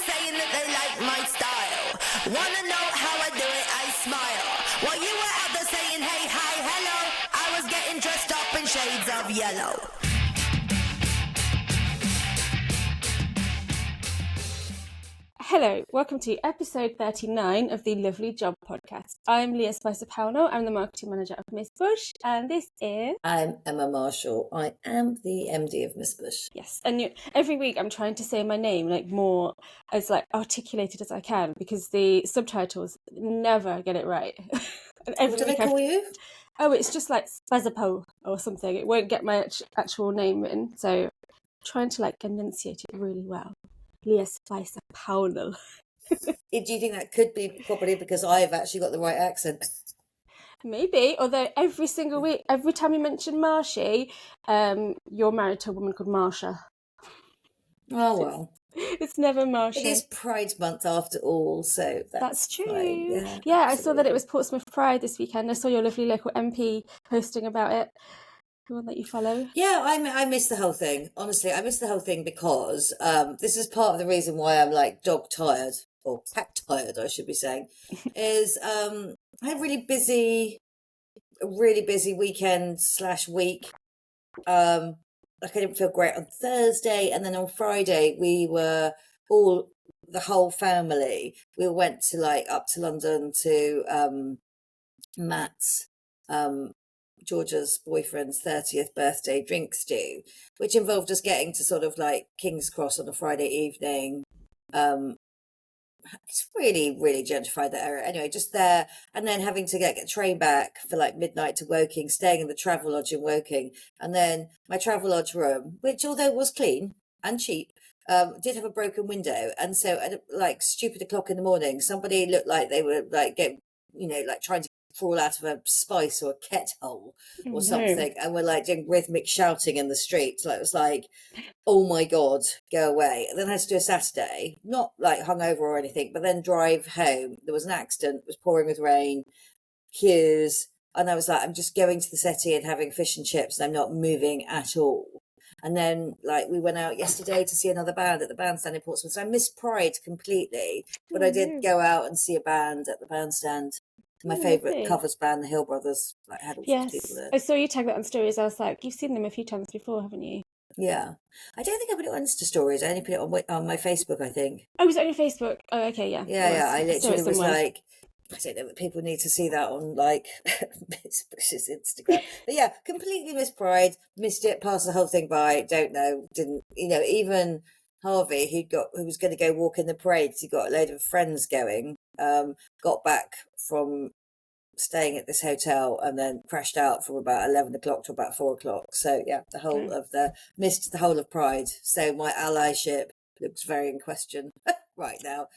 saying that they like my style. Wanna know how I do it? I smile. While you were out there saying hey, hi, hello, I was getting dressed up in shades of yellow. Hello, welcome to episode 39 of the Lovely Job podcast. I'm Leah Spicer-Pownall, I'm the marketing manager of Miss Bush, and this is... I'm Emma Marshall. I am the MD of Miss Bush. Yes, and every week I'm trying to say my name more as articulated as I can, because the subtitles never get it right. And What do they call you? Oh, it's just like Spicer-Pownall or something. It won't get my actual name in, so I'm trying to enunciate it really well. Leah Spicer-Pownall. Do you think that could be probably because I've actually got the right accent? Maybe, although every single week, every time you mention Marshy, you're married to a woman called Marsha. Oh, well. It's never Marsha. It is Pride Month after all, so that's true. Fine. Yeah, I saw that it was Portsmouth Pride this weekend. I saw your lovely local MP posting about it. The one that you follow. Yeah, I missed the whole thing. Honestly, I missed the whole thing because this is part of the reason why I'm dog tired, or cat tired, I should be saying, is I had a really busy weekend/week. I didn't feel great on Thursday, and then on Friday we were the whole family. We went to up to London to Matt's Georgia's boyfriend's 30th birthday drinks do, which involved us getting to King's Cross on a Friday evening. It's really, really gentrified that area. Anyway, just there, and then having to get a train back for midnight to Woking, staying in the travel lodge in Woking, and then my travel lodge room, which although was clean and cheap, did have a broken window, and so at stupid o'clock in the morning, somebody looked like they were trying to crawl out of a spice or a kettle or something, and we're doing rhythmic shouting in the street. So it was oh my god, go away. And then I had to do a Saturday, not hungover or anything, but then drive home. There was an accident, it was pouring with rain, queues, and I was I'm just going to the settee and having fish and chips, and I'm not moving at all. And then we went out yesterday to see another band at the bandstand in Portsmouth, so I missed Pride completely, but I did go out and see a band at the bandstand. My favourite covers band, the Hill Brothers, had all sorts of people there. I saw you tag that on stories. I was you've seen them a few times before, haven't you? Yeah. I don't think I put it on Insta stories. I only put it on my Facebook, I think. Oh, was it on your Facebook? Oh, okay, yeah. Yeah. I literally was I don't know, people need to see that on Miss Bush's Instagram. But yeah, completely missed Pride, missed it, passed the whole thing by, don't know, didn't, even Harvey, who was going to go walk in the parade, he got a load of friends going, got back from staying at this hotel and then crashed out from about 11 o'clock to about 4 o'clock. So yeah, missed the whole of Pride. So my allyship looks very in question right now.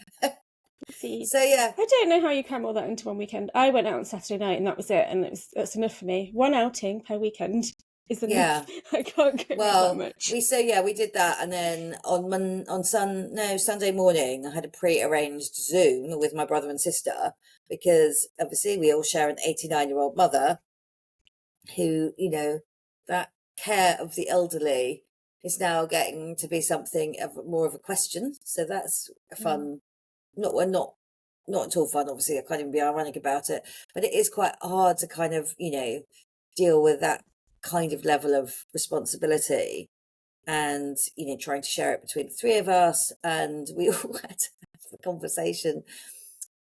So yeah, I don't know how you cram all that into one weekend. I went out on Saturday night and that was it, and that's enough for me. One outing per weekend is enough. Yeah. I can't go that much. We did that, and then on Sunday morning I had a pre-arranged Zoom with my brother and sister, because obviously we all share an 89-year-old mother who, that care of the elderly is now getting to be something of more of a question. So that's a fun, not at all fun, obviously. I can't even be ironic about it, but it is quite hard to kind of, deal with that kind of level of responsibility and, trying to share it between the three of us. And we all had to have a conversation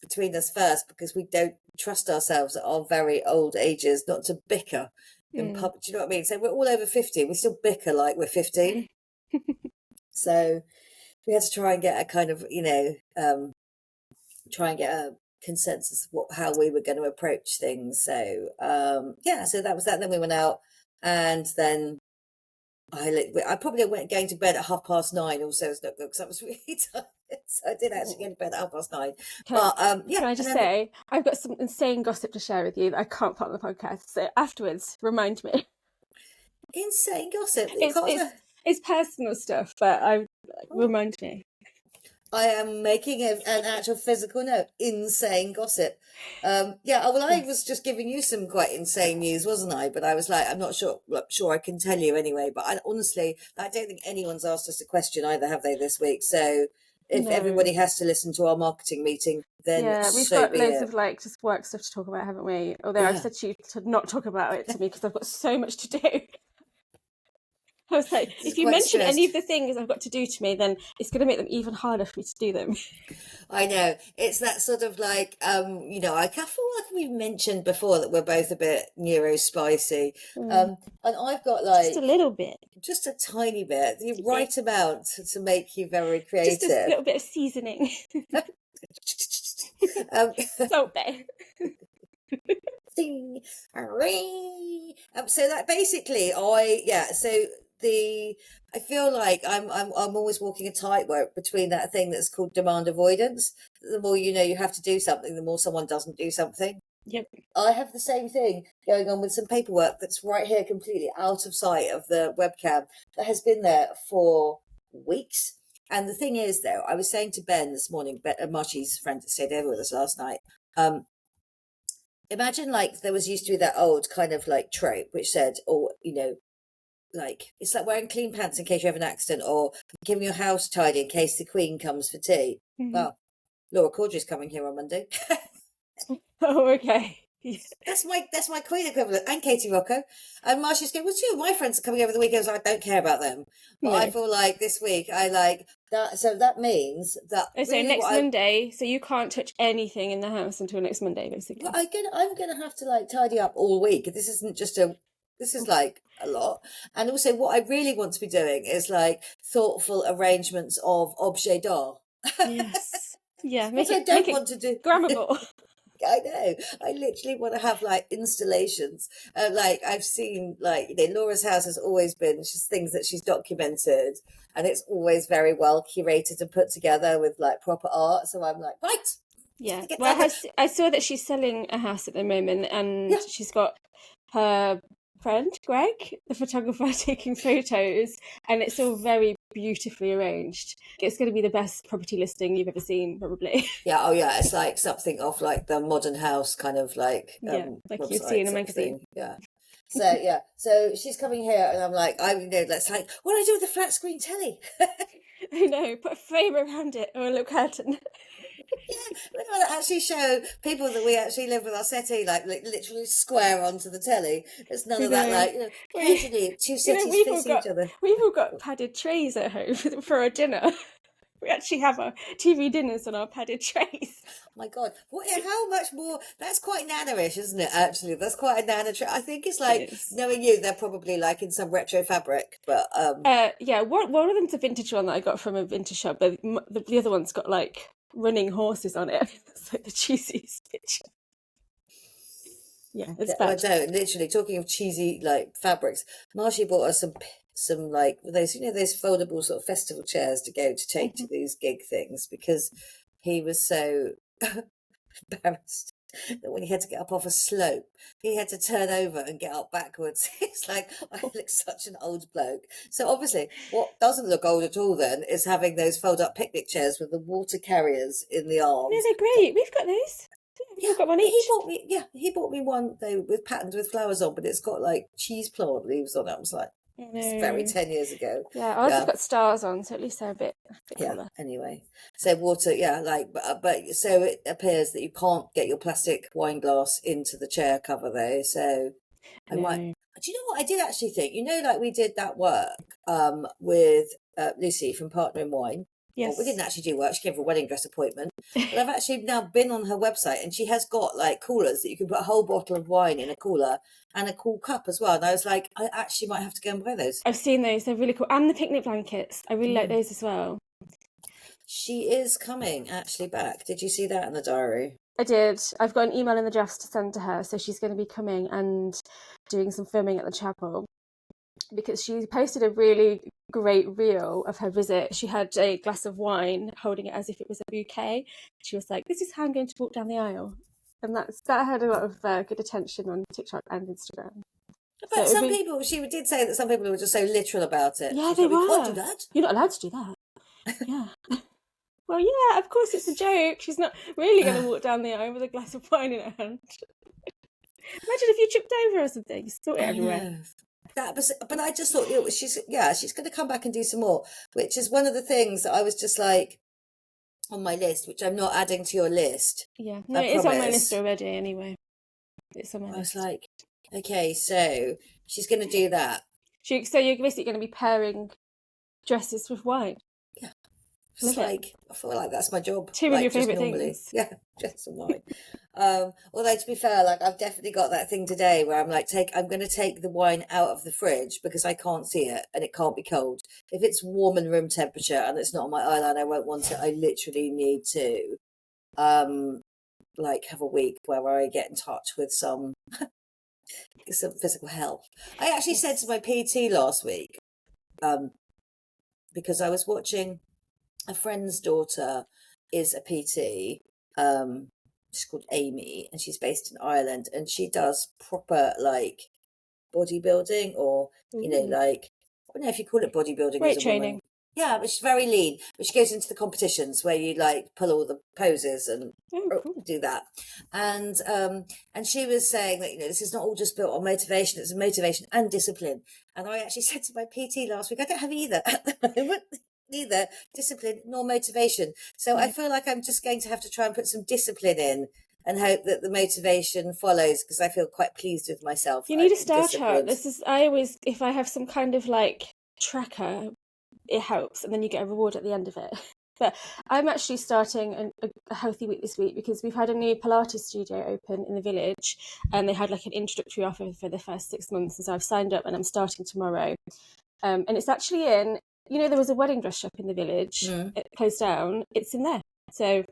between us first, because we don't trust ourselves at our very old ages not to bicker in public. Do you know what I mean? So we're all over 50, we still bicker like we're 15. So we had to try and get a kind of, try and get a consensus of how we were going to approach things. So so that was that. Then we went out, and then I probably went going to bed at 9:30 also, because I was really tired. So I did actually go to bed at 9:30. Can I just say, I've got some insane gossip to share with you that I can't put on the podcast. So afterwards, remind me. Insane gossip? It's personal stuff, but remind me. I am making an actual physical note. Insane gossip. I was just giving you some quite insane news, wasn't I? But I was I'm not sure I can tell you anyway. But honestly, I don't think anyone's asked us a question either, have they, this week? So if everybody has to listen to our marketing meeting, then we've so got be loads it. of like just work stuff to talk about, haven't we? Although I've said to you to not talk about it to me because I've got so much to do. I was like, if you Quite mention any of stressed. the things I've got to do to me, then it's going to make them even harder for me to do them. I know it's that sort of like I feel like we've mentioned before that we're both a bit neurospicy, and I've got Just a like little bit. just a tiny bit, the Yeah. right amount to make you very Just a creative. little bit of seasoning. um, Salt there. Ding, so that basically, I feel like I'm always walking a tightrope between that thing that's called demand avoidance. The more you have to do something, the more someone doesn't do something. Yep. I have the same thing going on with some paperwork that's right here, completely out of sight of the webcam, that has been there for weeks. And the thing is, though, I was saying to Ben this morning, Marchie's friend that stayed over with us last night, imagine like there used to be that old kind of like trope which said, like it's like wearing clean pants in case you have an accident, or keeping your house tidy in case the Queen comes for tea. Well, Laura Caudry's coming here on Monday. Oh, okay. That's my Queen equivalent, and Katie Rocco. And Marcia's going, well, two of my friends are coming over the weekend, so I don't care about them. But I feel like this week I like that, so that means that So next Monday, so you can't touch anything in the house until next Monday, basically. Well, I'm gonna have to like tidy up all week. This isn't just this is like a lot. And also what I really want to be doing is like thoughtful arrangements of objet d'art. Yes. Yeah, make I don't want to do grammable. I know. I literally want to have like installations. Like I've seen, like Laura's house has always been just things that she's documented, and it's always very well curated and put together with like proper art. So I'm like, right. Yeah. Well, I saw that she's selling a house at the moment, and she's got her friend Greg, the photographer, taking photos, and it's all very beautifully arranged. It's going to be the best property listing you've ever seen, probably. Yeah, oh yeah, it's like something off like the Modern House kind of like like you'd see in a magazine. Yeah. So she's coming here, and I'm like, that's like, what do I do with the flat screen telly? I know, put a frame around it or a little curtain. Yeah, we want to actually show people that we actually live with our settee, like literally square onto the telly. There's none of that, like, casually, two settees facing each other. We've all got padded trays at home for our dinner. We actually have our TV dinners on our padded trays. Oh my God, how much more? That's quite nana-ish, isn't it? Actually, that's quite a nana tray. I think it's like, knowing you, they're probably like in some retro fabric, but yeah, one of them's a vintage one that I got from a vintage shop, but the other one's got like running horses on it. It's like the cheesiest picture. Yeah, it's bad. I know. Literally, talking of cheesy like fabrics, Marcie bought us some like those those foldable sort of festival chairs to go to take to these gig things, because he was so embarrassed that when he had to get up off a slope, he had to turn over and get up backwards. It's like, I look such an old bloke. So obviously what doesn't look old at all then is having those fold up picnic chairs with the water carriers in the arms. No, they're great. We've got those. Yeah, we've got one each. He bought me one though with patterns with flowers on, but it's got like cheese plant leaves on it. I was like, it's very 10 years ago. Yeah, ours have got stars on, so at least they're a bit cooler. Anyway, so water, but so it appears that you can't get your plastic wine glass into the chair cover though. So I might. Do you know what I did actually think? Like we did that work with Lucy from Partner in Wine. Yes. Well, we didn't actually do work. She came for a wedding dress appointment. But I've actually now been on her website, and she has got like coolers that you can put a whole bottle of wine in a cooler and a cool cup as well. And I was like, I actually might have to go and buy those. I've seen those. They're really cool. And the picnic blankets. I really like those as well. She is coming actually back. Did you see that in the diary? I did. I've got an email in the drafts to send to her. So she's going to be coming and doing some filming at the chapel, because she posted a really great reel of her visit. She had a glass of wine, holding it as if it was a bouquet. She was like, this is how I'm going to walk down the aisle. And that had a lot of good attention on TikTok and Instagram. But so people, she did say that some people were just so literal about it. Yeah, they were. We can't do that. You're not allowed to do that. Yeah. Well, yeah, of course it's a joke. She's not really going to walk down the aisle with a glass of wine in her hand. Imagine if you tripped over or something. You spilt it everywhere. But I just thought she's going to come back and do some more, which is one of the things that I was just like, on my list, which I'm not adding to your list. Yeah, no, I it's on my list promise. already anyway. It's on my I was list. like, okay, so she's going to do that. So you're basically going to be pairing dresses with wine. Yeah. Love Just it. like, I feel like that's my job. Two of like your just favourite normally. things. Yeah, dress and wine. Although to be fair, like I've definitely got that thing today where I'm like, I'm going to take the wine out of the fridge because I can't see it and it can't be cold. If it's warm and room temperature and it's not on my eyeline, I won't want it. I literally need to, like have a week where I get in touch with some physical health. I actually said to my PT last week, because I was watching a friend's daughter is a PT. She's called Amy, and she's based in Ireland, and she does proper like bodybuilding, or like I don't know if you call it bodybuilding Weight as a woman. training. Yeah, but she's very lean. But she goes into the competitions where you like pull all the poses and Cool. do that. And she was saying that this is not all just built on motivation; it's motivation and discipline. And I actually said to my PT last week, I don't have either at the moment. Neither discipline nor motivation. So I feel like I'm just going to have to try and put some discipline in and hope that the motivation follows, because I feel quite pleased with myself. You need a star chart. I always, if I have some kind of like tracker, it helps, and then you get a reward at the end of it. But I'm actually starting a healthy week this week because we've had a new Pilates studio open in the village, and they had like an introductory offer for the first 6 months. And so I've signed up, and I'm starting tomorrow. And it's actually in, there was a wedding dress shop in the village. It closed down. It's in there. So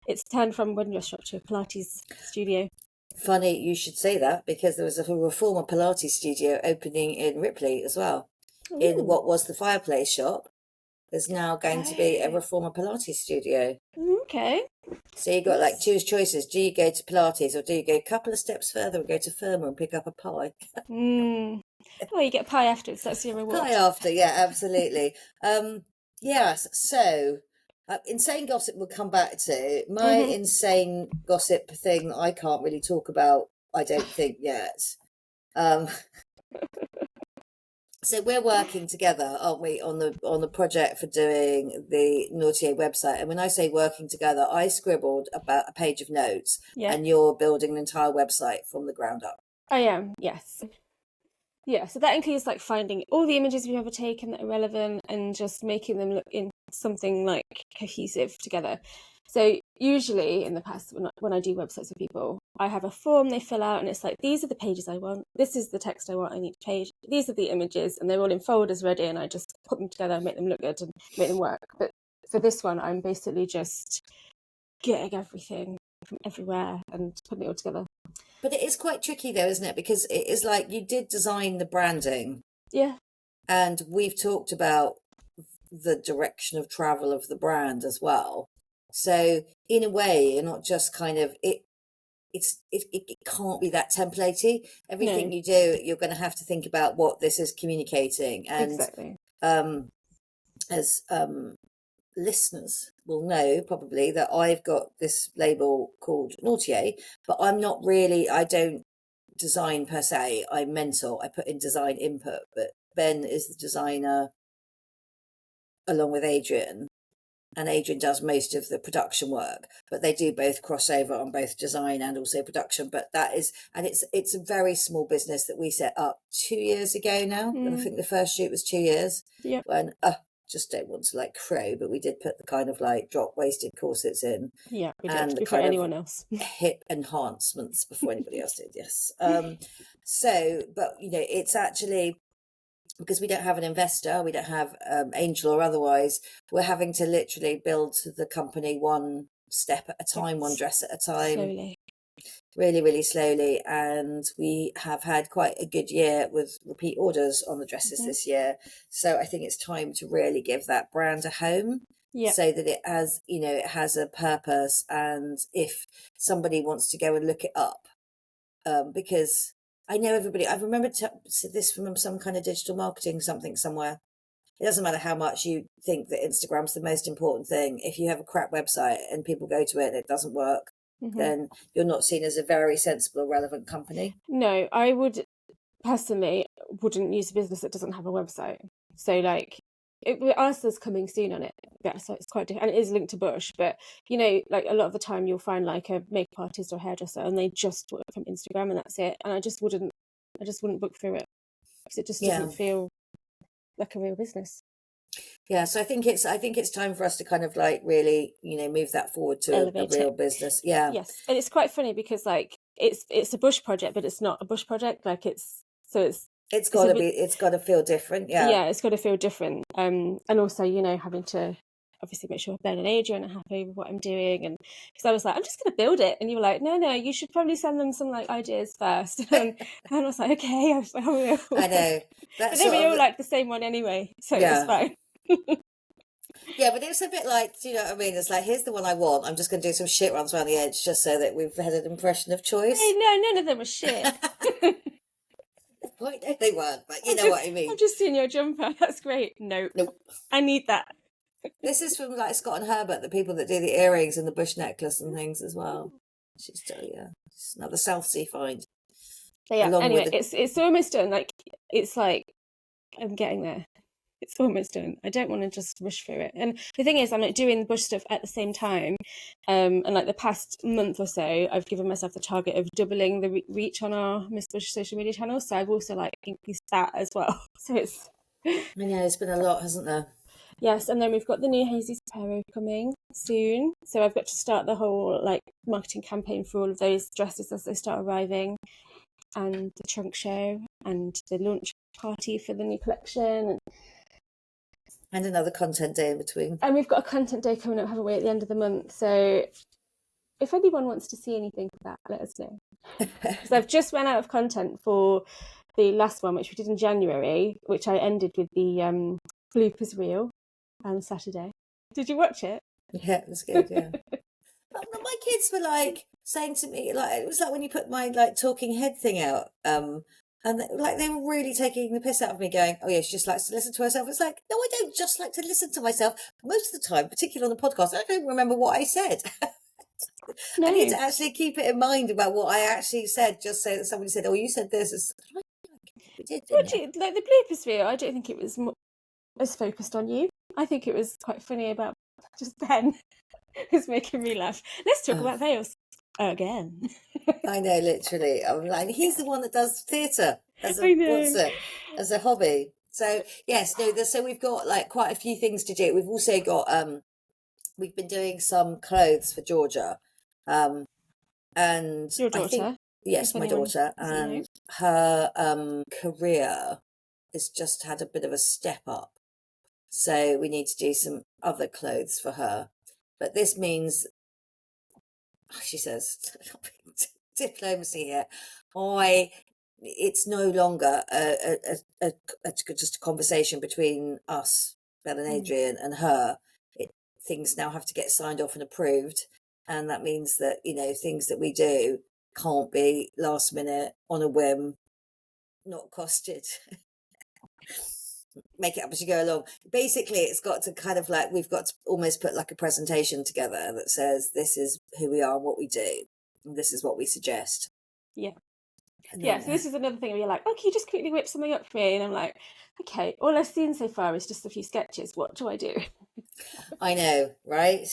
it's turned from a wedding dress shop to a Pilates studio. Funny you should say that, because there was a reformer Pilates studio opening in Ripley as well. Ooh. In what was the fireplace shop, there's now going to be a reformer Pilates studio. Okay. So you got like two choices. Do you go to Pilates, or do you go a couple of steps further and go to Firma and pick up a pie? Oh, you get pie afterwards. That's your reward. Pie after, yeah, absolutely. Yes, so insane gossip we'll come back to. My insane gossip thing I can't really talk about, I don't think, yet. So we're working together, aren't we, on the project for doing the Nautier website. And when I say working together, I scribbled about a page of notes, and you're building an entire website from the ground up. I am, yes. Yeah, so that includes like finding all the images we've ever taken that are relevant and just making them look in something like cohesive together. So usually in the past, when I do websites for people, I have a form they fill out, and it's like, these are the pages I want, this is the text I want on each page, these are the images, and they're all in folders ready, and I just put them together and make them look good and make them work. But for this one, I'm basically just getting everything from everywhere and putting it all together. But it is quite tricky though, isn't it? Because it is like, you did design the branding. Yeah. And we've talked about the direction of travel of the brand as well. So in a way, you're not just kind of, it can't be that templatey. Everything you do, you're going to have to think about what this is communicating. And exactly. As listeners will know probably, that I've got this label called Nautier, but I don't design per se. I mentor, I put in design input, but Ben is the designer along with Adrian, and Adrian does most of the production work, but they do both cross over on both design and also production. But that is, and it's a very small business that we set up 2 years ago now. And I think the first shoot was 2 years. Yeah. When just don't want to like crow, but we did put the kind of like drop waisted corsets in. Yeah, we did, and the before kind anyone of else. hip enhancements before anybody else did. Yes. So, but it's actually, because we don't have an investor, we don't have angel or otherwise, we're having to literally build the company one step at a time, one dress at a time. Slowly. Really, really slowly. And we have had quite a good year with repeat orders on the dresses this year. So I think it's time to really give that brand a home. Yeah. So that it has, it has a purpose. And if somebody wants to go and look it up, because I know everybody, I've remembered this from some kind of digital marketing somewhere. It doesn't matter how much you think that Instagram's the most important thing. If you have a crap website and people go to it and it doesn't work, then you're not seen as a very sensible, relevant company. No, I would personally wouldn't use a business that doesn't have a website. So like, ours is coming soon on it. Yeah, so it's quite different, and it is linked to Bush. But like a lot of the time, you'll find like a makeup artist or hairdresser, and they just work from Instagram, and that's it. And I just wouldn't book through it because it just doesn't feel like a real business. Yeah, so I think it's time for us to kind of like really, move that forward to a real business. Yeah. Yes, and it's quite funny because like it's a Bush project, but it's not a Bush project. Like it's got to feel different. Yeah. Yeah, it's got to feel different. And also, having to obviously make sure Ben and Adrian are happy with what I'm doing, and because I was like, I'm just going to build it, and you were like, no, you should probably send them some like ideas first. And I was like, okay, I will. I know. But then we all like the same one anyway, so it's fine. Yeah, but it was a bit like, do you know what I mean? It's like, here's the one I want. I'm just going to do some shit runs around the edge just so that we've had an impression of choice. Hey, no, none of them were shit. Well, no, they weren't, but you know what I mean. I've just seen your jumper. That's great. Nope. I need that. This is from like Scott and Herbert, the people that do the earrings and the bush necklace and things as well. She's still, it's another South Sea find. Yeah. Anyway, it's almost done. Like it's like I'm getting there. It's almost done. I don't want to just rush through it. And the thing is, I'm like doing Bush stuff at the same time. And like the past month or so, I've given myself the target of doubling the reach on our Miss Bush social media channel. So I've also like increased that as well. So it's... I know, it's been a lot, hasn't there? Yes, and then we've got the new Hazy Sparrow coming soon. So I've got to start the whole like marketing campaign for all of those dresses as they start arriving. And the trunk show and the launch party for the new collection. And another content day in between. And we've got a content day coming up, haven't we, at the end of the month? So if anyone wants to see anything for that, let us know. Because I've just run out of content for the last one, which we did in January, which I ended with the bloopers reel on Saturday. Did you watch it? Yeah, it was good, yeah. My kids were like saying to me, like, it was like when you put my like talking head thing out, and they were really taking the piss out of me, going, oh yeah, she just likes to listen to herself. It's like, no, I don't just like to listen to myself. Most of the time, particularly on the podcast, I don't remember what I said. No. I need to actually keep it in mind about what I actually said, just so that somebody said, oh, you said this. We did, like the bloopers reel, I don't think it was as focused on you. I think it was quite funny about just Ben. It's making me laugh. Let's talk about veils again. I know, literally. I'm like, he's the one that does theatre as a hobby. So yes, so we've got like quite a few things to do. We've also got we've been doing some clothes for Georgia, and your daughter? I think, yes, my daughter, and her career has just had a bit of a step up. So we need to do some other clothes for her. But this means, she says, diplomacy here. It's no longer just a conversation between us, Ben and Adrian, and her. Things now have to get signed off and approved. And that means that, things that we do can't be last minute on a whim, not costed. Make it up as you go along. Basically, it's got to kind of like, we've got to almost put like a presentation together that says this is who we are and what we do, and this is what we suggest. Yeah. So this is another thing where you're like, oh, can you just quickly whip something up for me? And I'm like, okay, all I've seen so far is just a few sketches. What do I do? I know, right?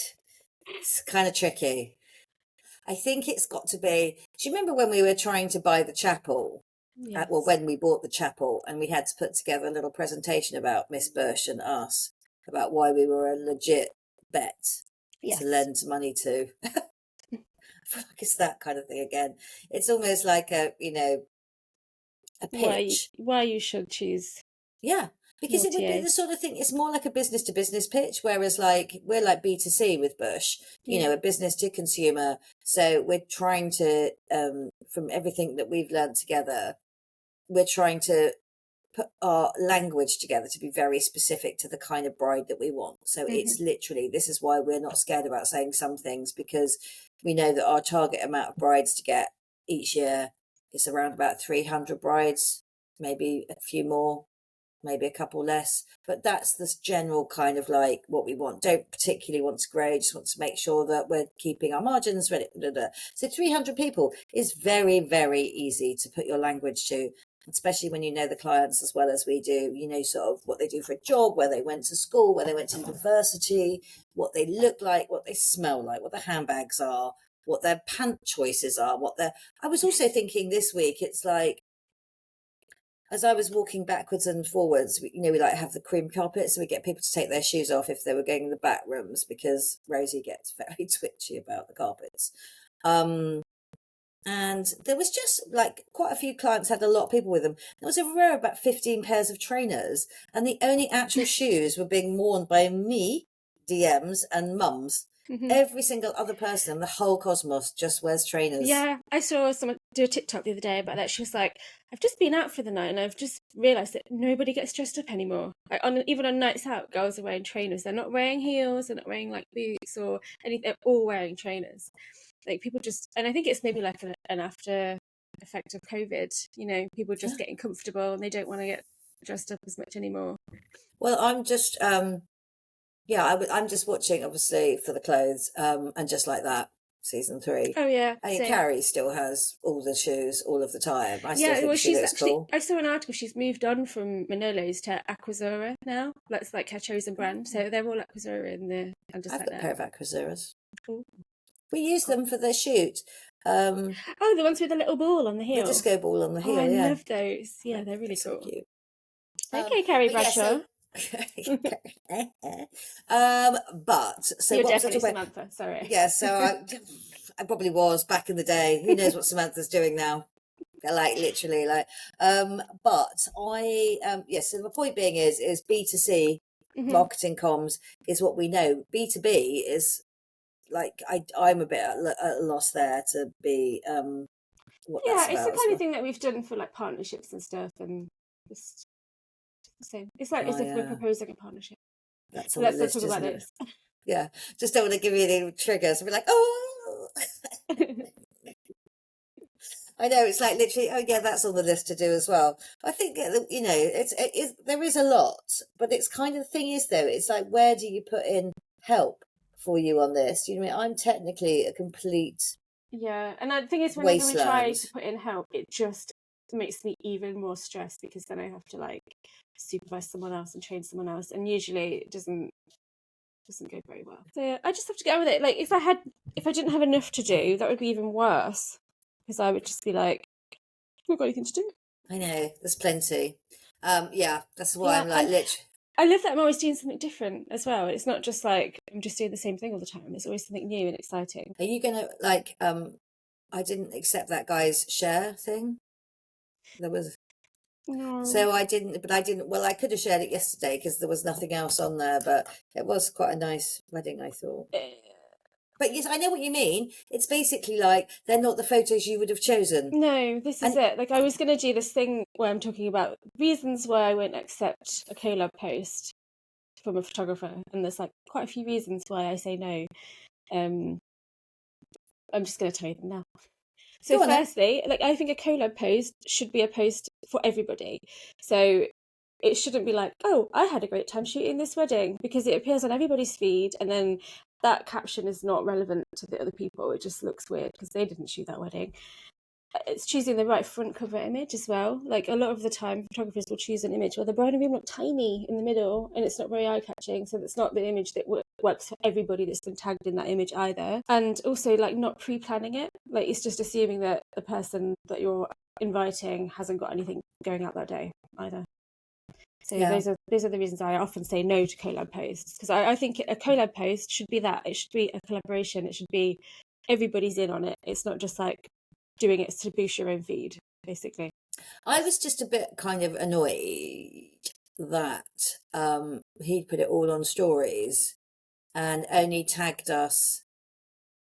It's kind of tricky. I think it's got to be, do you remember when we were trying to buy the chapel? Yes. When we bought the chapel, and we had to put together a little presentation about Miss Bush and us, about why we were a legit bet to lend money to. I feel like it's that kind of thing again. It's almost like a pitch. Why you should choose. Yeah, because it would be the sort of thing, it's more like a business to business pitch, whereas like we're like B2C with Bush, a business to consumer. So we're trying to, from everything that we've learned together, we're trying to put our language together to be very specific to the kind of bride that we want. So it's literally, this is why we're not scared about saying some things, because we know that our target amount of brides to get each year is around about 300 brides, maybe a few more, maybe a couple less. But that's this general kind of like what we want. Don't particularly want to grow, just want to make sure that we're keeping our margins ready. So 300 people is very, very easy to put your language to. especially when you know the clients as well as we do, you know, sort of what they do for a job, where they went to school, where they went to university, what they look like, what they smell like, what their handbags are, what their pant choices are, I was also thinking this week, it's like, as I was walking backwards and forwards, we like have the cream carpet, so we get people to take their shoes off if they were going in the back rooms, because Rosie gets very twitchy about the carpets. And there was just like quite a few clients had a lot of people with them. There was a row of about 15 pairs of trainers, and the only actual shoes were being worn by me, DMs, and mums. Mhm. Every single other person in the whole cosmos just wears trainers. Yeah, I saw someone do a TikTok the other day about that. She was like, I've just been out for the night and I've just realised that nobody gets dressed up anymore. Like even on nights out, girls are wearing trainers. They're not wearing heels, they're not wearing like boots or anything. They're all wearing trainers. Like people just, and I think it's maybe like an after effect of COVID, people just getting comfortable and they don't want to get dressed up as much anymore. Well, I'm just, I'm just watching, obviously, for the clothes, and just like that, season 3. Oh yeah, and Carrie still has all the shoes all of the time. I still think she looks cool. I saw an article. She's moved on from Manolo's to Aquazzura now. That's like her chosen brand. So they're all Aquazzura in the. I've got a pair of Aquazzuras. Cool. We use them for the shoot. The ones with the little ball on the heel. The disco ball on the heel. I love those. Yeah, they're really cool. So cute. Okay, Carrie Bradshaw. But so you're what definitely was Samantha. Sorry. Yeah, so I probably was back in the day. Who knows what Samantha's doing now? Like literally, but I So the point being is B2C marketing comms is what we know. B2B is like I'm a bit at a loss there to be what that's it's about the kind of thing that we've done for like partnerships and stuff, and just the same. It's like as if we're proposing a partnership. That's let's not talk about this. Yeah, just don't want to give you any triggers and be like, oh. I know, it's like literally, oh yeah, that's on the list to do as well. I think, there is a lot, but it's kind of the thing is though, it's like, where do you put in help for you on this? You know what I mean? I'm technically a complete and the thing is, whenever we try to put in help, it just makes me even more stressed, because then I have to like supervise someone else and train someone else, and usually it doesn't go very well. So yeah, I just have to get on with it. Like if I didn't have enough to do, that would be even worse, because I would just be like, I've not got anything to do. I know, there's plenty. That's why I'm like literally. I love that I'm always doing something different as well. It's not just like I'm just doing the same thing all the time. There's always something new and exciting. Are you gonna I didn't accept that guy's share thing. There was No. So I didn't. Well, I could have shared it yesterday because there was nothing else on there, but it was quite a nice wedding, I thought. But yes, I know what you mean. It's basically like they're not the photos you would have chosen. No, this is it. Like I was going to do this thing where I'm talking about reasons why I won't accept a collab post from a photographer, and there's like quite a few reasons why I say no. I'm just going to tell you them now. So firstly, like I think a collab post should be a post for everybody. So it shouldn't be like, oh, I had a great time shooting this wedding, because it appears on everybody's feed, and then that caption is not relevant to the other people. It just looks weird because they didn't shoot that wedding. It's choosing the right front cover image as well. Like a lot of the time, photographers will choose an image where the bride and groom look tiny in the middle, and it's not very eye-catching. So it's not the image that works for everybody that's been tagged in that image either. And also, like not pre-planning it. Like it's just assuming that the person that you're inviting hasn't got anything going out that day either. So those are the reasons I often say no to collab posts, because I think a collab post should be that. It should be a collaboration. It should be everybody's in on it. It's not just like doing it to boost your own feed, basically. I was just a bit kind of annoyed that he put it all on stories and only tagged us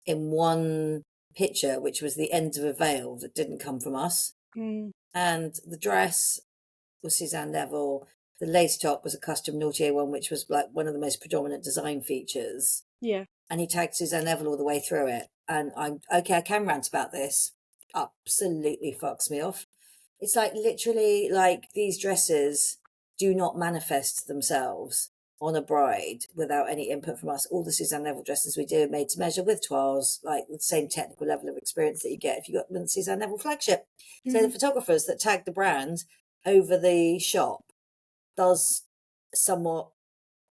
in one picture, which was the end of a veil that didn't come from us. And the dress was Suzanne Neville. The lace top was a custom Nautier one, which was like one of the most predominant design features. Yeah. And he tagged Suzanne Neville all the way through it. And I can rant about this. Absolutely fucks me off. It's like literally like these dresses do not manifest themselves. on a bride without any input from us. All the Suzanne Neville dresses we do are made to measure with toiles, like the same technical level of experience that you get if you got the Suzanne Neville flagship. So the photographers that tag the brand over the shop does somewhat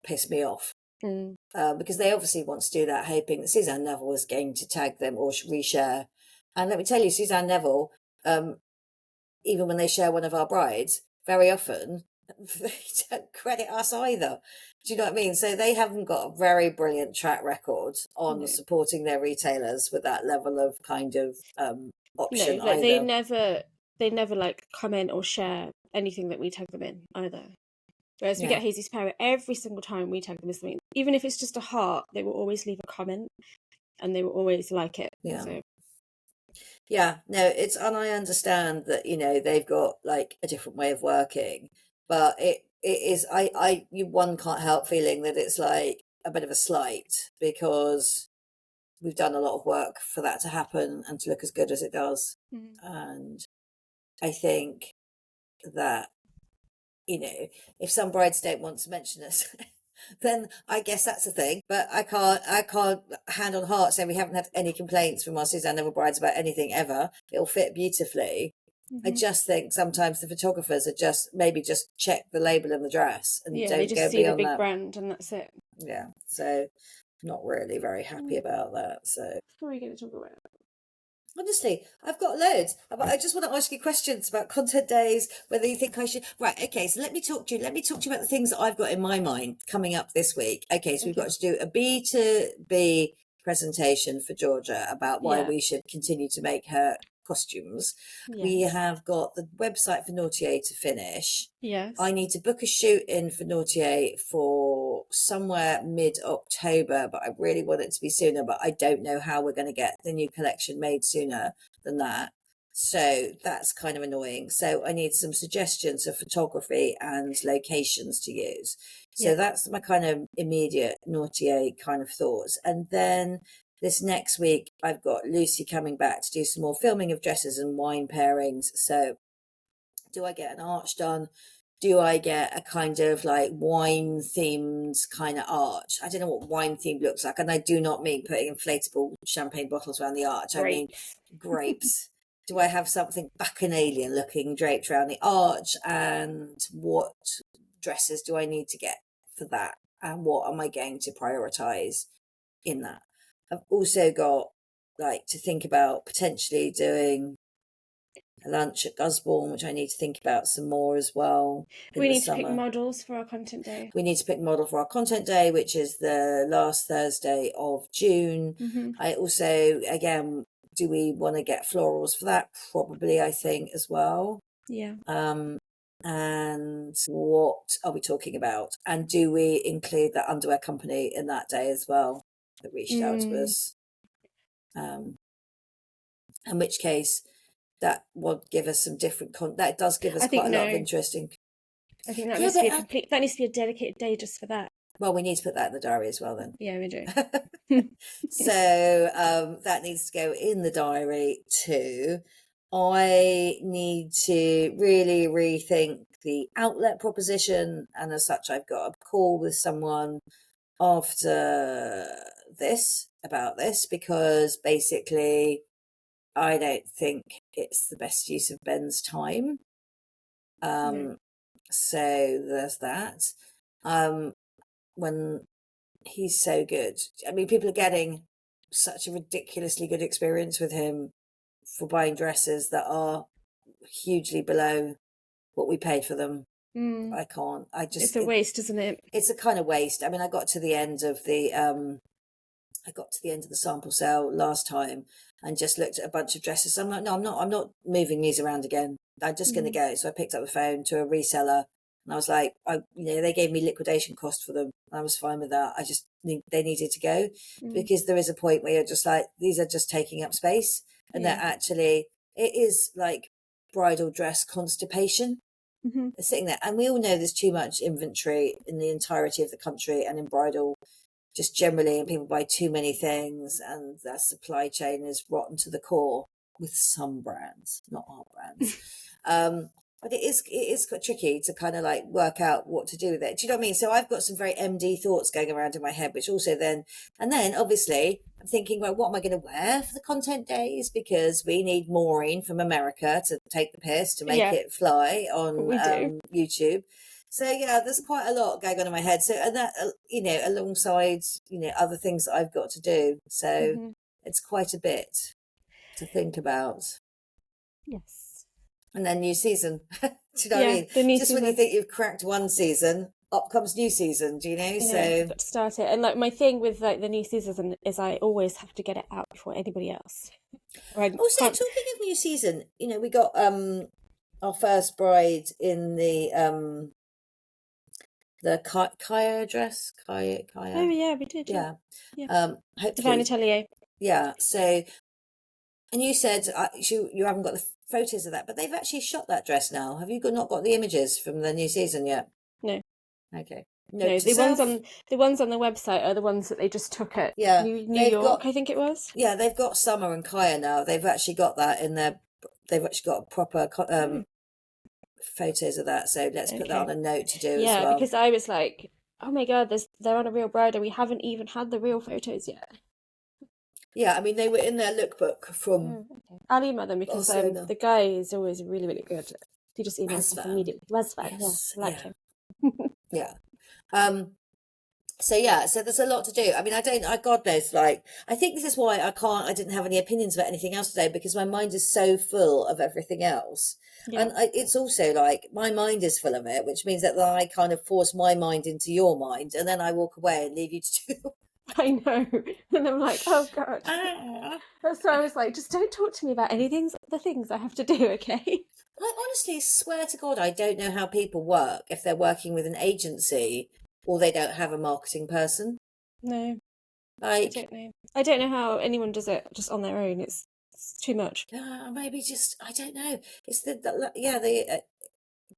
piss me off. Because they obviously want to do that, hoping that Suzanne Neville is going to tag them or reshare. And let me tell you, Suzanne Neville, even when they share one of our brides, very often they don't credit us either. Do you know what I mean? So they haven't got a very brilliant track record on supporting their retailers with that level of kind of option No, like either. they never like comment or share anything that we tag them in either. Whereas we get Hazy's Parrot every single time we tag them in something, even if it's just a heart, they will always leave a comment and they will always like it. Yeah. So. Yeah, no, and I understand that, they've got like a different way of working, but it is, one can't help feeling that it's like a bit of a slight because we've done a lot of work for that to happen and to look as good as it does. And I think that, if some brides don't want to mention us, then I guess that's a thing. But I can't hand on heart say we haven't had any complaints from our Suzanne Neville brides about anything ever. It'll fit beautifully. I just think sometimes the photographers are just check the label and the dress and don't they just go see beyond the big that. brand and that's it. Yeah, so not really very happy about that. So what are we going to talk about? Honestly, I've got loads. I just want to ask you questions about content days, whether you think I should. Right, okay, so let me talk to you about the things that I've got in my mind coming up this week. Okay, so we've got to do a B2B presentation for Georgia about why we should continue to make her costumes. We have got the website for Nautier to finish. Yes. I need to book a shoot in for Nautier for somewhere mid-October, but I really want it to be sooner, but I don't know how we're going to get the new collection made sooner than that. So that's kind of annoying. So I need some suggestions of photography and locations to use. So that's my kind of immediate Nautier kind of thoughts. And then this next week, I've got Lucy coming back to do some more filming of dresses and wine pairings. So do I get an arch done? Do I get a kind of like wine themed kind of arch? I don't know what wine themed looks like. And I do not mean putting inflatable champagne bottles around the arch. I mean grapes. Do I have something bacchanalian looking draped around the arch? And what dresses do I need to get for that? And what am I going to prioritise in that? I've also got to think about potentially doing a lunch at Gusbourne, which I need to think about some more as well. We need to pick models for our content day. We need to pick a model for our content day, which is the last Thursday of June. I also, again, do we want to get florals for that? Probably, I think, as well. Yeah. And what are we talking about? And do we include that underwear company in that day as well that reached out to us? In which case, that will give us some different that does give us quite a lot of interesting. I think that needs to be that needs to be a dedicated day just for that. Well, we need to put that in the diary as well then. Yeah, we do. So that needs to go in the diary too. I need to really rethink the outlet proposition, and as such I've got a call with someone after this about this, because basically I don't think it's the best use of Ben's time. So there's that. When he's so good. I mean, people are getting such a ridiculously good experience with him for buying dresses that are hugely below what we paid for them. I can't. It's a waste, isn't it? It's a kind of waste. I mean, I got to the end of the sample sale last time and just looked at a bunch of dresses. I'm like, no, I'm not moving these around again. I'm just going to go. So I picked up the phone to a reseller and I was like, they gave me liquidation cost for them. I was fine with that. They needed to go because there is a point where you're just like, these are just taking up space, and that actually it is like bridal dress constipation. They're sitting there, and we all know there's too much inventory in the entirety of the country and in bridal just generally, and people buy too many things, and that supply chain is rotten to the core with some brands, not our brands. But it is quite tricky to kind of like work out what to do with it. Do you know what I mean? So I've got some very MD thoughts going around in my head, which also and then obviously I'm thinking, well, what am I going to wear for the content days? Because we need Maureen from America to take the piss to make Yeah. it fly on We do. YouTube. So yeah, there's quite a lot going on in my head. So and that alongside other things that I've got to do. So Mhm. it's quite a bit to think about. Yes. And then new season. Do you know what I Yeah, mean? the new Just when you season. think you've cracked one season, up comes new season, do you know? I know, So got to start it. And like my thing with like the new season is I always have to get it out before anybody else. Or I also can't. talking of new season, we got our first bride in the Kaya dress. Kaya. Oh yeah, we did. Yeah. Yeah. Yeah. Divine Hopefully. Atelier. Yeah. So and you said you haven't got the photos of that, but they've actually shot that dress now. Have you not got the images from the new season yet? No. Okay. No, Note to the ones self. on the website are the ones that they just took at Yeah, New they've York, got I think it was. Yeah, they've got Summer and Kaya now. They've actually got that in their. They've actually got proper photos of that. So let's put that on Okay. a note to do as Yeah, well. because I was like, oh my God, they're on a real bride and we haven't even had the real photos yet. Yeah, I mean they were in their lookbook from Okay. I'll email them because Barcelona. the guy is always really, really good. He just emails stuff Razvan. immediately. Razvan, Yes, yeah, I like yeah. him. Yeah. So there's a lot to do. I mean, God knows, like, I think this is why I didn't have any opinions about anything else today because my mind is so full of everything else. Yeah. And it's also like my mind is full of it, which means that I kind of force my mind into your mind and then I walk away and leave you to do I know. And I'm like, oh God. Ah. So I was like, just don't talk to me about the things I have to do, okay? I honestly swear to God, I don't know how people work if they're working with an agency or they don't have a marketing person. No, Like, I don't know. I don't know how anyone does it just on their own. It's too much. maybe just I don't know. It's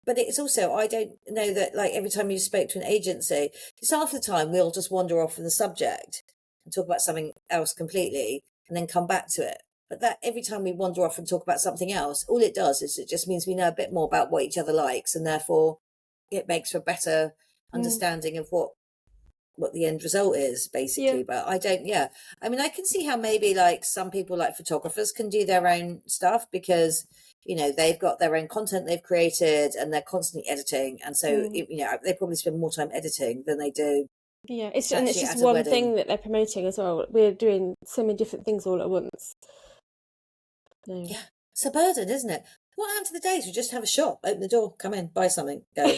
but it's also I don't know that like every time you spoke to an agency, because half the time we'll just wander off from the subject and talk about something else completely, and then come back to it. But that every time we wander off and talk about something else, all it does is it just means we know a bit more about what each other likes, and therefore it makes for a better understanding of what the end result is basically. Yeah. But I mean I can see how maybe like some people like photographers can do their own stuff because they've got their own content they've created and they're constantly editing, and so they probably spend more time editing than they do Yeah, it's actually just at a one wedding. thing that they're promoting as well. We're doing so many different things all at once. No. Yeah, it's a burden, isn't it? What happened to the days we just have a shop, open the door, come in, buy something, go?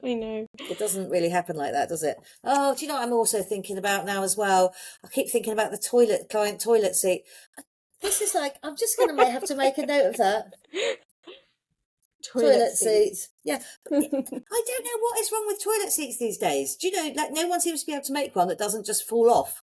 I know. It doesn't really happen like that, does it? Oh, do you know what I'm also thinking about now as well? I keep thinking about the client toilet seat. This is like, I'm just going to have to make a note of that. Toilet seats. Yeah. I don't know what is wrong with toilet seats these days. Do you know, like no one seems to be able to make one that doesn't just fall off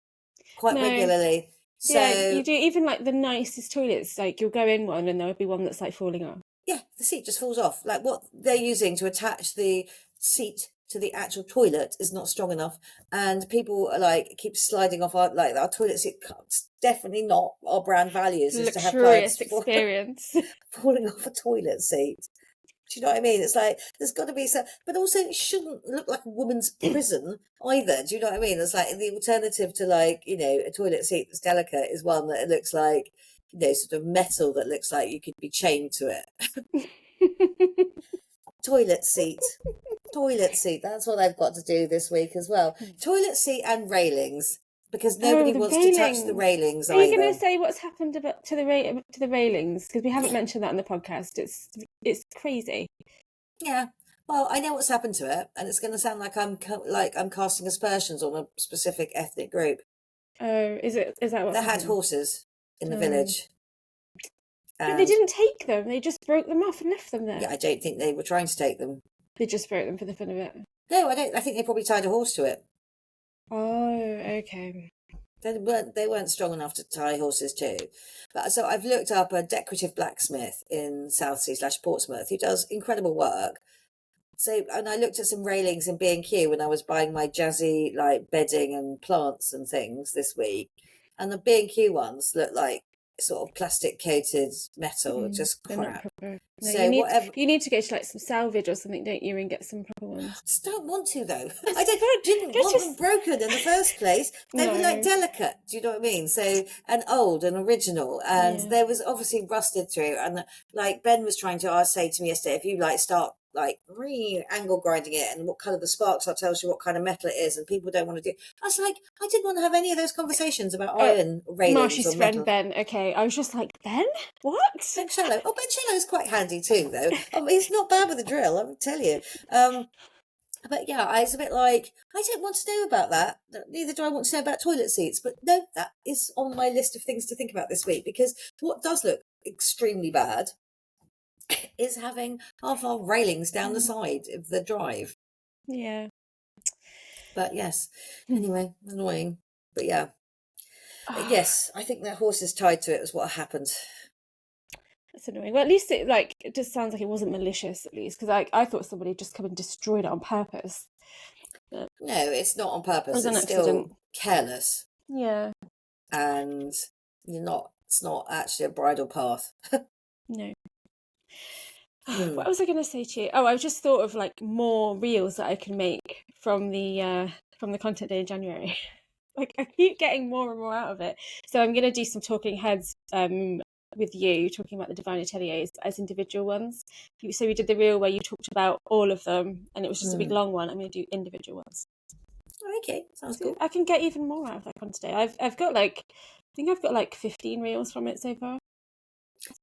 quite No. regularly. So Yeah, you do even like the nicest toilets, like you'll go in one and there'll be one that's like falling off. yeah, the seat just falls off. Like what they're using to attach the seat to the actual toilet is not strong enough, and people are like keep sliding off our toilet seat. It's definitely not our brand values is to have Luxurious clients experience. falling off a toilet seat. Do you know what I mean? It's like there's got to be some, but also it shouldn't look like a woman's prison either. Do you know what I mean? It's like the alternative to like a toilet seat that's delicate is one that it looks like sort of metal that looks like you could be chained to it. Toilet seat. That's what I've got to do this week as well. Toilet seat and railings, because nobody the wants to touch the railings Are you either. going to say what's happened to the railings? Because we haven't mentioned that in the podcast. It's crazy. Yeah. Well, I know what's happened to it, and it's going to sound like I'm casting aspersions on a specific ethnic group. Oh, is that what's They had happened? horses in the village. But they didn't take them. They just broke them off and left them there. Yeah, I don't think they were trying to take them. They just broke them for the fun of it. No, I don't. I think they probably tied a horse to it. Oh, okay. They weren't strong enough to tie horses to. But so I've looked up a decorative blacksmith in Southsea/Portsmouth who does incredible work. So, and I looked at some railings in B&Q when I was buying my jazzy like bedding and plants and things this week, and the B&Q ones look like sort of plastic coated metal, just They're not crap. proper. No, So whatever. you need to go to like some salvage or something, don't you, and get some proper ones. Just don't want to though. It's I didn't good. want them broken in the first place. They were like No. delicate. Do you know what I mean? So, and old and original, and Yeah. there was obviously rusted through. And like Ben was trying to say to me yesterday, if you like start like angle grinding it, and what colour the sparks are tells you what kind of metal it is, and people don't want to do. I was like, I didn't want to have any of those conversations about iron railings Marshy's or friend metal. Ben. Okay, I was just like, Ben, what? Ben Shallow. Oh, Ben Shallow's quite handy too, though. He's not bad with a drill, I will tell you. But yeah, I was a bit like, I don't want to know about that. Neither do I want to know about toilet seats. But no, that is on my list of things to think about this week, because what does look extremely bad is having half our railings down the side of the drive. Yeah. But yes, anyway, annoying. But yeah. Yes, I think that horse is tied to it was what happened. That's annoying. Well, at least it just sounds like it wasn't malicious, at least, because I thought somebody had just come and destroyed it on purpose. But No, it's not on purpose. it was an It's accident. still careless. Yeah. And it's not actually a bridle path. No. What was I going to say to you? Oh, I just thought of like more reels that I can make from the content day in January. Like I keep getting more and more out of it. So I'm going to do some talking heads with you, talking about the Divine Ateliers as individual ones. So we did the reel where you talked about all of them, and it was just a big long one. I'm going to do individual ones. Okay, sounds cool. I can get even more out of that content day. I've got like 15 reels from it so far.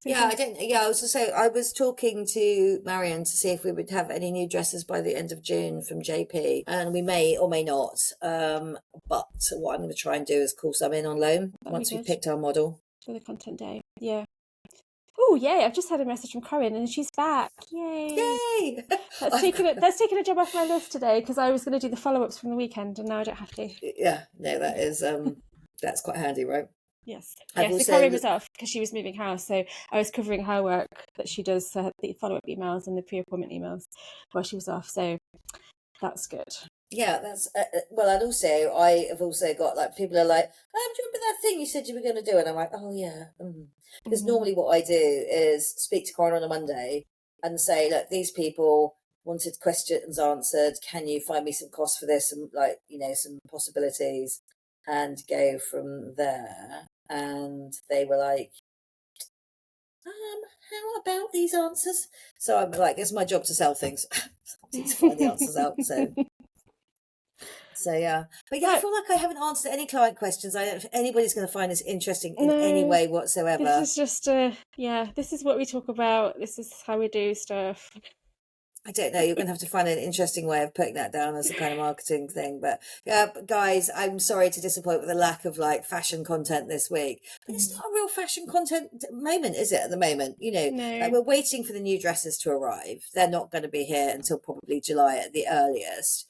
Yeah, I was to say, I was talking to Marion to see if we would have any new dresses by the end of June from JP, and we may or may not. But what I'm going to try and do is call some in on loan once we've picked our model for the content day. Yeah. Oh, yay! I've just had a message from Corinne, and she's back. Yay! Yay! That's taken a job off my list today, because I was going to do the follow-ups from the weekend, and now I don't have to. Yeah, no, that is that's quite handy, right? Yes. So Corinne was off because she was moving house, so I was covering her work that she does, the follow-up emails and the pre-appointment emails while she was off, so that's good. Yeah, that's well, and also I have also got like people are like, do you remember that thing you said you were going to do? And I'm like, oh yeah, because normally what I do is speak to Corinne on a Monday and say, look, these people wanted questions answered. Can you find me some costs for this and like some possibilities, and go from there. And they were like, how about these answers? So I'm like, it's my job to sell things. I need to find the answers out. So yeah, but yeah, I feel like I haven't answered any client questions. I don't know if anybody's going to find this interesting in any way whatsoever. This is just this is what we talk about. This is how we do stuff. I don't know. You're going to have to find an interesting way of putting that down as a kind of marketing thing. But yeah, guys, I'm sorry to disappoint with the lack of like fashion content this week. But it's not a real fashion content moment, is it? At the moment, No. like we're waiting for the new dresses to arrive. They're not going to be here until probably July at the earliest.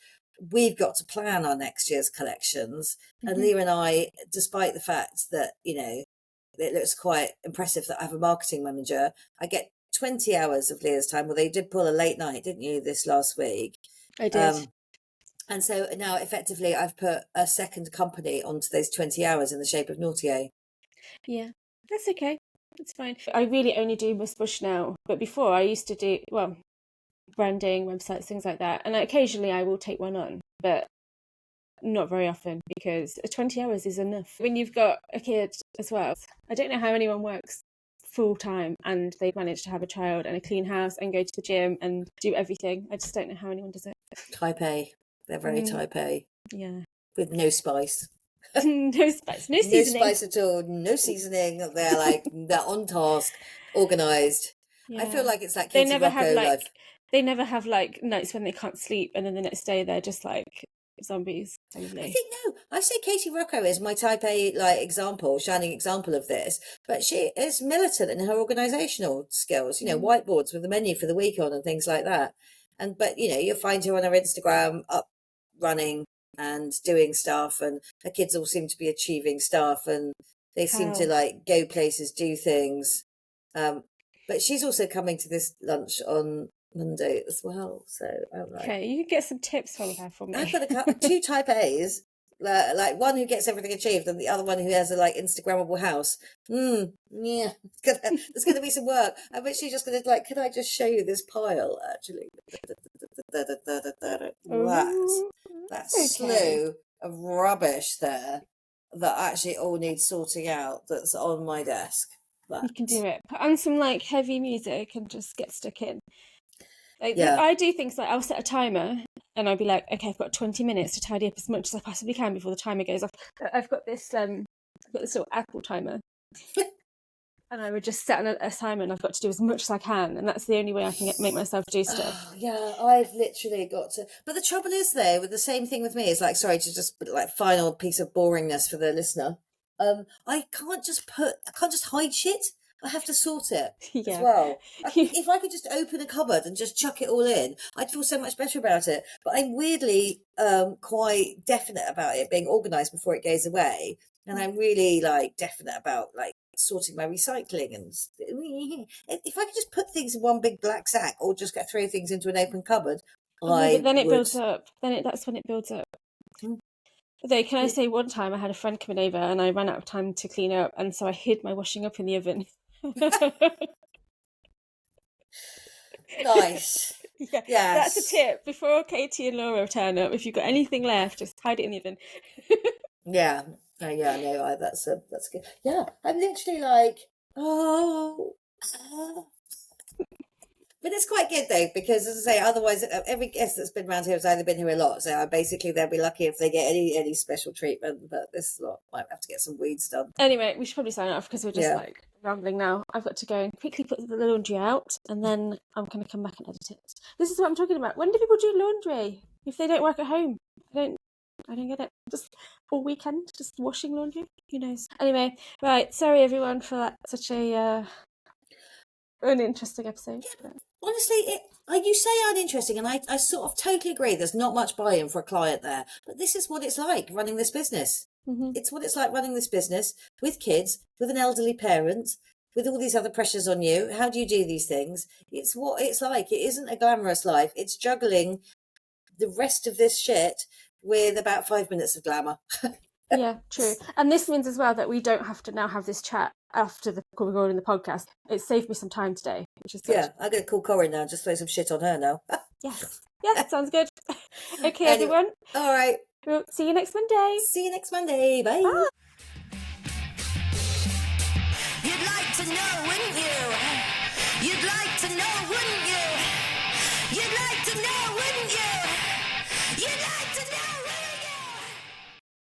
We've got to plan our next year's collections. And Leah and I, despite the fact that it looks quite impressive that I have a marketing manager, I get 20 hours of Leah's time. Well, they did pull a late night, didn't you, this last week? I did. And so now effectively I've put a second company onto those 20 hours in the shape of Nautier. Yeah, that's okay. That's fine. I really only do Miss Bush now, but before I used to do, branding, websites, things like that. And occasionally I will take one on, but not very often, because 20 hours is enough. When you've got a kid as well, I don't know how anyone works full time and they've managed to have a child and a clean house and go to the gym and do everything. I just don't know how anyone does it. Type A. They're very type A. Yeah. With no spice. No spice, no seasoning. No spice at all, no seasoning. They're on task, organised. Yeah. I feel like it's like Katie Rocco life. They never have like nights when they can't sleep, and then the next day they're just like zombies. I say Katie Rocco is my type A shining example of this, but she is militant in her organisational skills, whiteboards with the menu for the week on and things like that. But you'll find her on her Instagram up running and doing stuff, and her kids all seem to be achieving stuff, and they seem to like go places, do things. But she's also coming to this lunch on Monday as well, so I'm like, okay, you can get some tips from her for me. I've got two type A's like one who gets everything achieved and the other one who has a like Instagrammable house. Yeah, there's gonna be some work. I'm literally just gonna like, can I just show you this pile actually? That Ooh, slew of rubbish there that actually all needs sorting out. That's on my desk. You can do it. Put on some like heavy music and just get stuck in. Like, Yeah. I do things like I'll set a timer and I'll be like, okay, I've got 20 minutes to tidy up as much as I possibly can before the timer goes off. I've got this little Apple timer. And I would just set an assignment. I've got to do as much as I can, and that's the only way I can make myself do stuff. Oh, yeah, I've literally got to. But the trouble is, though, with the same thing with me is like, sorry to just like final piece of boringness for the listener. I can't just hide shit. I have to sort it as well. If I could just open a cupboard and just chuck it all in, I'd feel so much better about it. But I'm weirdly quite definite about it being organised before it goes away, and I'm really like definite about like sorting my recycling. And if I could just put things in one big black sack or just throw things into an open cupboard, but then it builds up. That's when it builds up. Although, can I say, one time I had a friend coming over and I ran out of time to clean up, and so I hid my washing up in the oven. Nice. Yeah, yes. That's a tip. Before Katie and Laura turn up, if you've got anything left, just hide it in the oven. Yeah. Yeah, no, that's good. Yeah, I'm literally like, But it's quite good though, because as I say, otherwise every guest that's been around here has either been here a lot, so basically they'll be lucky if they get any special treatment. But this lot might have to get some weeds done. Anyway, we should probably sign off because we're just like rambling now. I've got to go and quickly put the laundry out, and then I'm going to come back and edit it. This is what I'm talking about. When do people do laundry if they don't work at home? I don't get it. Just all weekend, just washing laundry. Who knows? Anyway, right. Sorry everyone for that. Such a uninteresting episode. Yeah, honestly, you say uninteresting, and I sort of totally agree. There's not much buy-in for a client there, but this is what it's like running this business. Mm-hmm. It's what it's like running this business with kids, with an elderly parent, with all these other pressures on you. How do you do these things? It's what it's like. It isn't a glamorous life. It's juggling the rest of this shit with about 5 minutes of glamour. Yeah, true. And this means as well that we don't have to now have this chat after the recording the podcast. It saved me some time today, which is good. Yeah, I'm going to call Corinne now and just throw some shit on her now. Yes. Yeah, that sounds good. Okay, anyway, everyone. All right. We'll see you next Monday. See you next Monday. Bye. Bye. You'd like to know, wouldn't you?